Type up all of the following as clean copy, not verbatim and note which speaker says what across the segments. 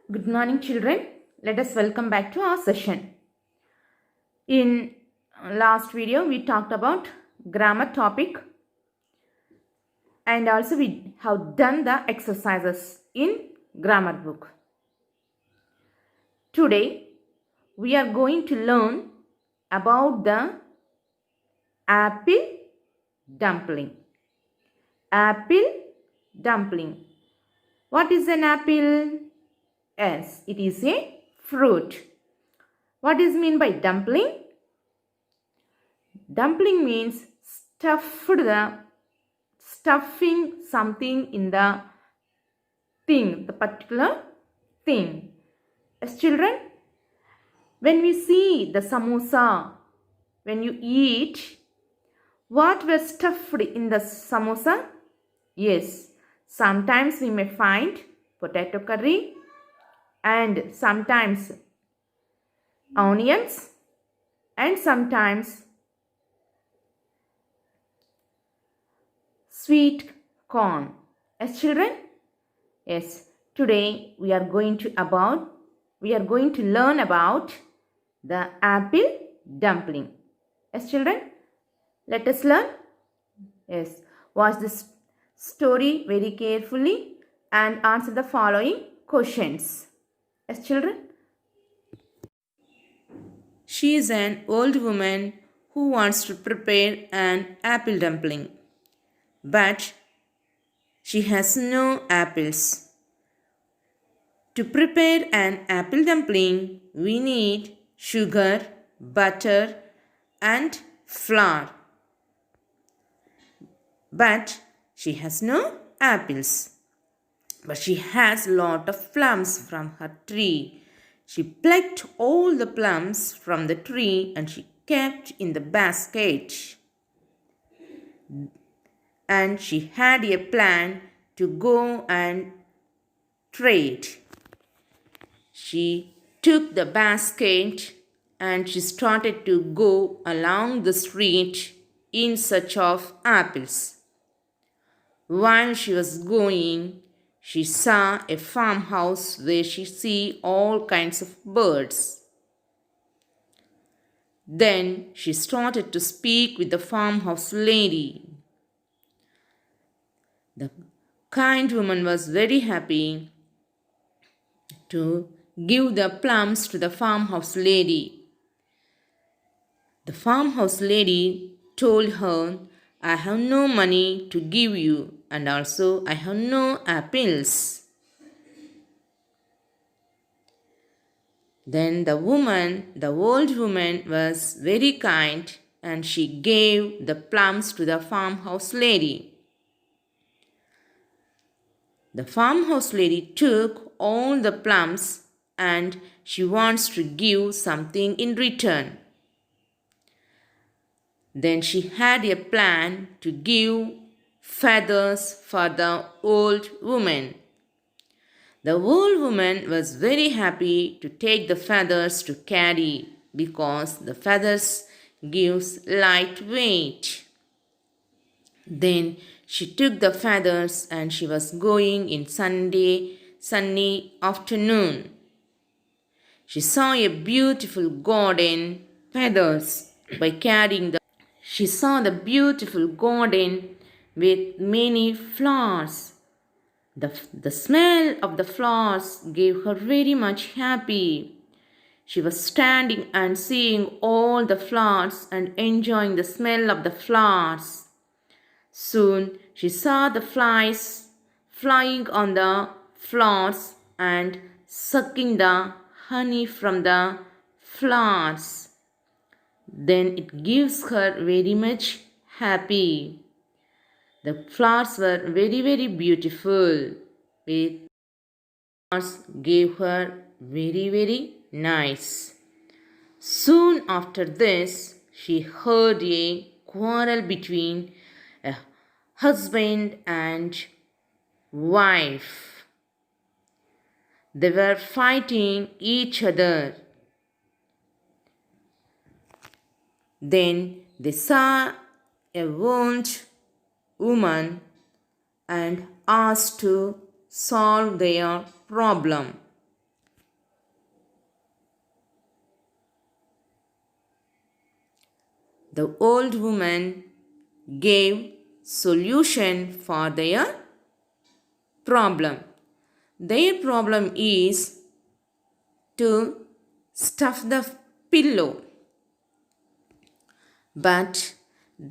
Speaker 1: Good morning, children. Let us welcome back to our session. In last video, we talked about grammar topic and also we have done the exercises in grammar book. Today, we are going to learn about the apple dumpling. Apple dumpling. What is an apple? Yes, it is a fruit. What is mean by dumpling? Dumpling means stuffing something in the thing, the particular thing. As children, when we see the samosa, when you eat, what was stuffed in the samosa? Yes, sometimes we may find potato curry and sometimes onions and sometimes sweet corn. As children, yes, today we are going to learn about the apple dumpling. As children, let us learn. Yes, watch this story very carefully and answer the following questions. As children,
Speaker 2: she is an old woman who wants to prepare an apple dumpling, but she has no apples. To prepare an apple dumpling, we need sugar, butter, and flour. But she has no apples. But she has a lot of plums from her tree. She plucked all the plums from the tree and she kept in the basket. And she had a plan to go and trade. She took the basket and she started to go along the street in search of apples. While she was going, she saw a farmhouse where she see all kinds of birds. Then she started to speak with the farmhouse lady. The kind woman was very happy to give the plums to the farmhouse lady. The farmhouse lady told her, "I have no money to give you, and also I have no apples." Then the old woman, was very kind and she gave the plums to the farmhouse lady. The farmhouse lady took all the plums and she wants to give something in return. Then she had a plan to give feathers for the old woman. The old woman was very happy to take the feathers to carry because the feathers gives light weight. Then she took the feathers and she was going in sunny afternoon. She saw a beautiful garden feathers by carrying the She saw the beautiful garden with many flowers. The smell of the flowers gave her very much happy. She was standing and seeing all the flowers and enjoying the smell of the flowers. Soon she saw the flies flying on the flowers and sucking the honey from the flowers. Then it gives her very much happy. The flowers were very, very beautiful. With flowers gave her very, very nice. Soon after this, she heard a quarrel between a husband and wife. They were fighting each other. Then they saw a old woman and asked to solve their problem. the old woman gave solution for their problem. Their problem is to stuff the pillow, but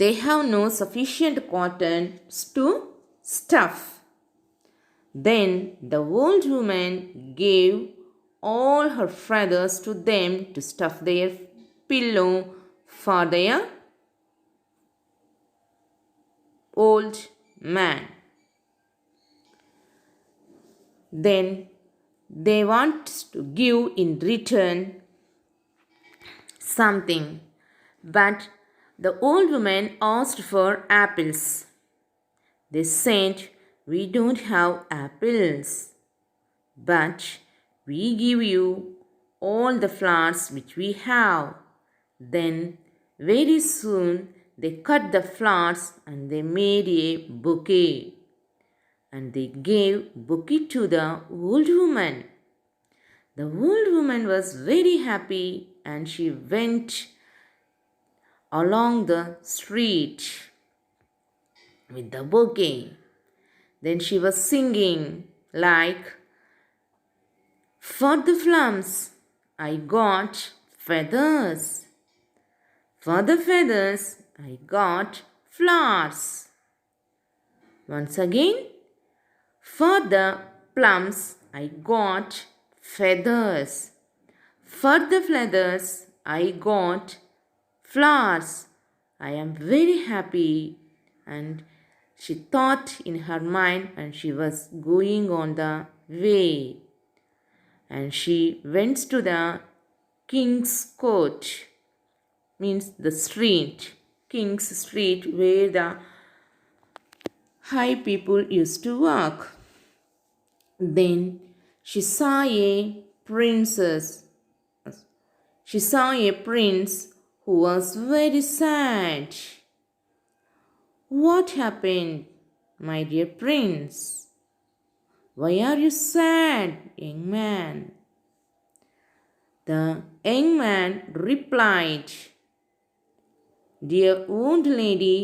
Speaker 2: they have no sufficient cotton to stuff. Then the old woman gave all her feathers to them to stuff their pillow for their old man. Then they want to give in return something, but the old woman asked for apples. They said, "We don't have apples, but we give you all the flowers which we have." Then very soon they cut the flowers and they made a bouquet. And they gave bouquet to the old woman. The old woman was very happy and she went along the street with the bouquet. Then she was singing like, "For the flums I got feathers. For the feathers I got flowers." Once again, "For the plums I got feathers. For the feathers I got flowers. I am very happy." And she thought in her mind and she was going on the way. And she went to the king's court, means the street, king's street where the high people used to walk. Then she saw a princess. She saw a prince who was very sad. "What happened, my dear prince? Why are you sad, young man?" The young man replied, "Dear old lady,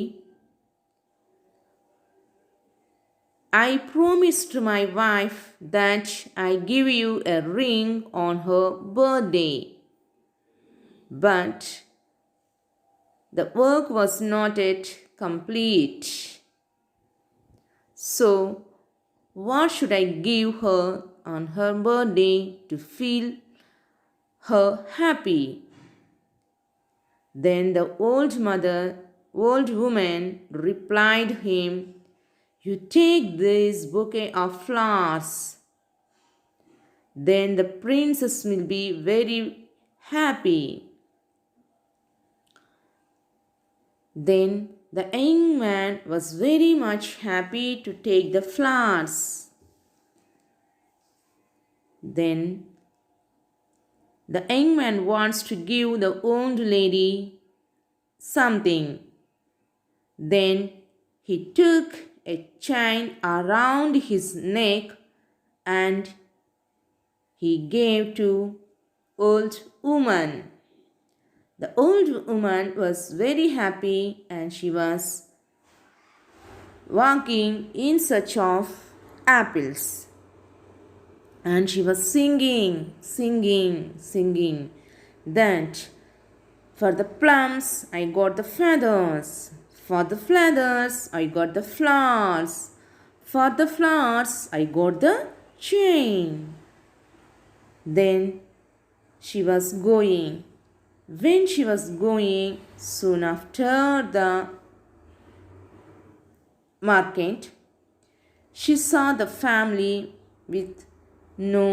Speaker 2: I promised my wife that I give you a ring on her birthday, but the work was not yet complete. So, what should I give her on her birthday to feel her happy?" Then the old woman replied him, "You take this bouquet of flowers. Then the princess will be very happy." Then the young man was very much happy to take the flowers. Then the young man wants to give the old lady something. Then he took a chain around his neck and he gave to old woman. The old woman was very happy and she was walking in search of apples. And she was singing that, "For the plums I got the feathers. For the feathers I got the flowers. For the flowers I got the chain." Then she was going. When she was going, soon after the market, she saw the family with no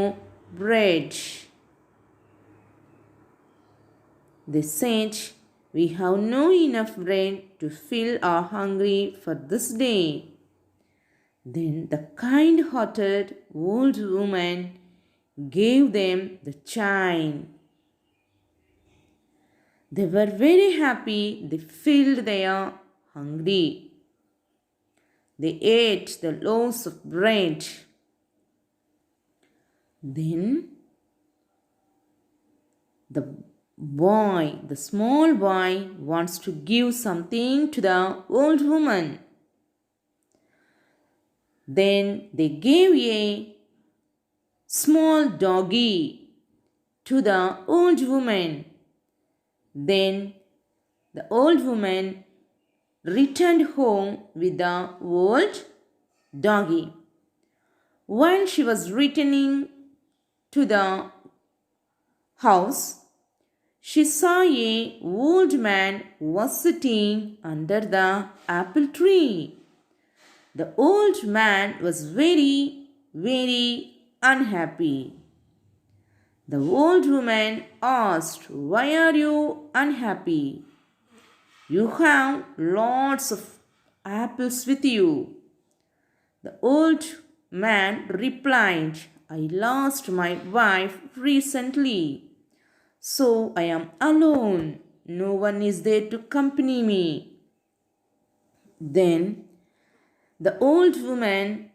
Speaker 2: bread. They said, "We have no enough bread to fill our hungry for this day." Then the kind-hearted old woman gave them the chain. They were very happy. They filled their hungry. They ate the loaves of bread. Then the the small boy wants to give something to the old woman. Then they gave a small doggy to the old woman. Then the old woman returned home with the old doggy. While she was returning to the house, she saw a old man who was sitting under the apple tree. The old man was very unhappy. The old woman asked, "Why are you unhappy? You have lots of apples with you." The old man replied, "I lost my wife recently, so I am alone. No one is there to accompany me." Then the old woman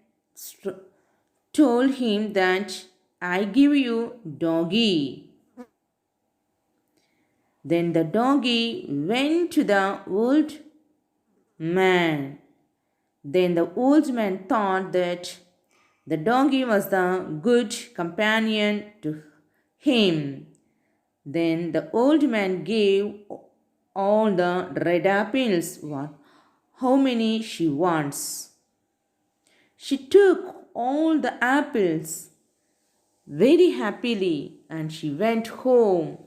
Speaker 2: told him that, "I give you doggy." Then the doggy went to the old man. Then the old man thought that the doggy was the good companion to him. Then the old man gave all the red apples, how many she wants. She took all the apples very happily and she went home.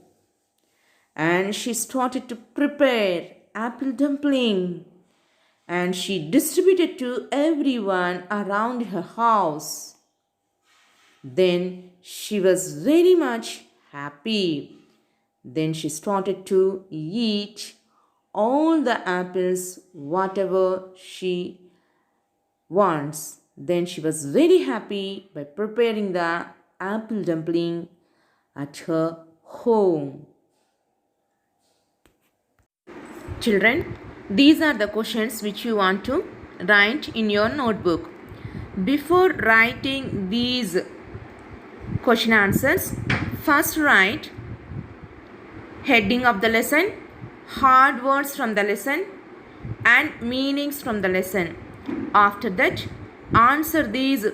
Speaker 2: And she started to prepare apple dumpling. And she distributed to everyone around her house. Then she was very much happy. Then she started to eat all the apples, whatever she wants. Then she was very happy by preparing the apple dumpling at her home. Children, these are the questions which you want to write in your notebook. Before writing these question answers, first write heading of the lesson, hard words from the lesson, and meanings from the lesson. After that, answer these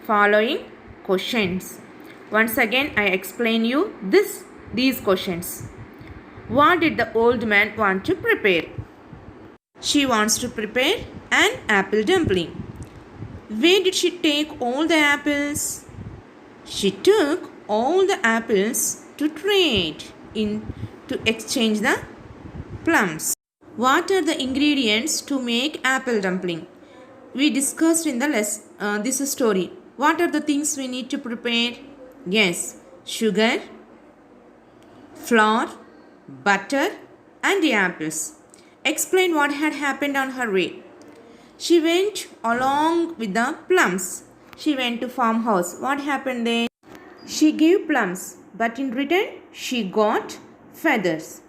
Speaker 2: following questions. Once again, I explain you these questions. What did the old man want to prepare? She wants to prepare an apple dumpling. Where did she take all the apples? She took all the apples to trade to exchange the plums. What are the ingredients to make apple dumpling? We discussed in the this story. What are the things we need to prepare? Yes, sugar, flour, butter and the apples. Explain what had happened on her way. She went along with the plums. She went to farmhouse. What happened there? She gave plums, but in return she got feathers.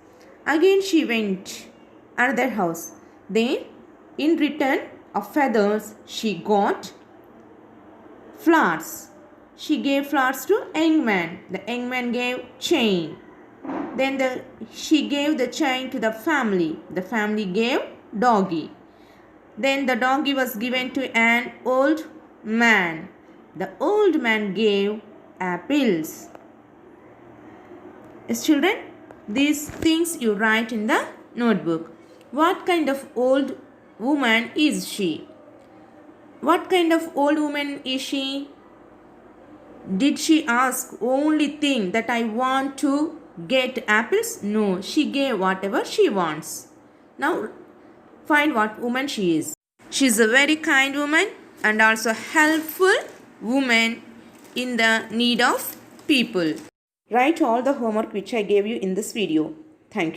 Speaker 2: Again she went another house. Then in return of feathers she got flowers. She gave flowers to young man. The young man gave chain. Then she gave the chain to the family. The family gave doggy. Then the doggy was given to an old man. The old man gave apples. Yes, children, these things you write in the notebook. What kind of old woman is she? What kind of old woman is she? Did she ask only thing that I want to get apples? No, she gave whatever she wants. Now find what woman she is. She is a very kind woman and also helpful woman in the need of people. Write all the homework which I gave you in this video. Thank you.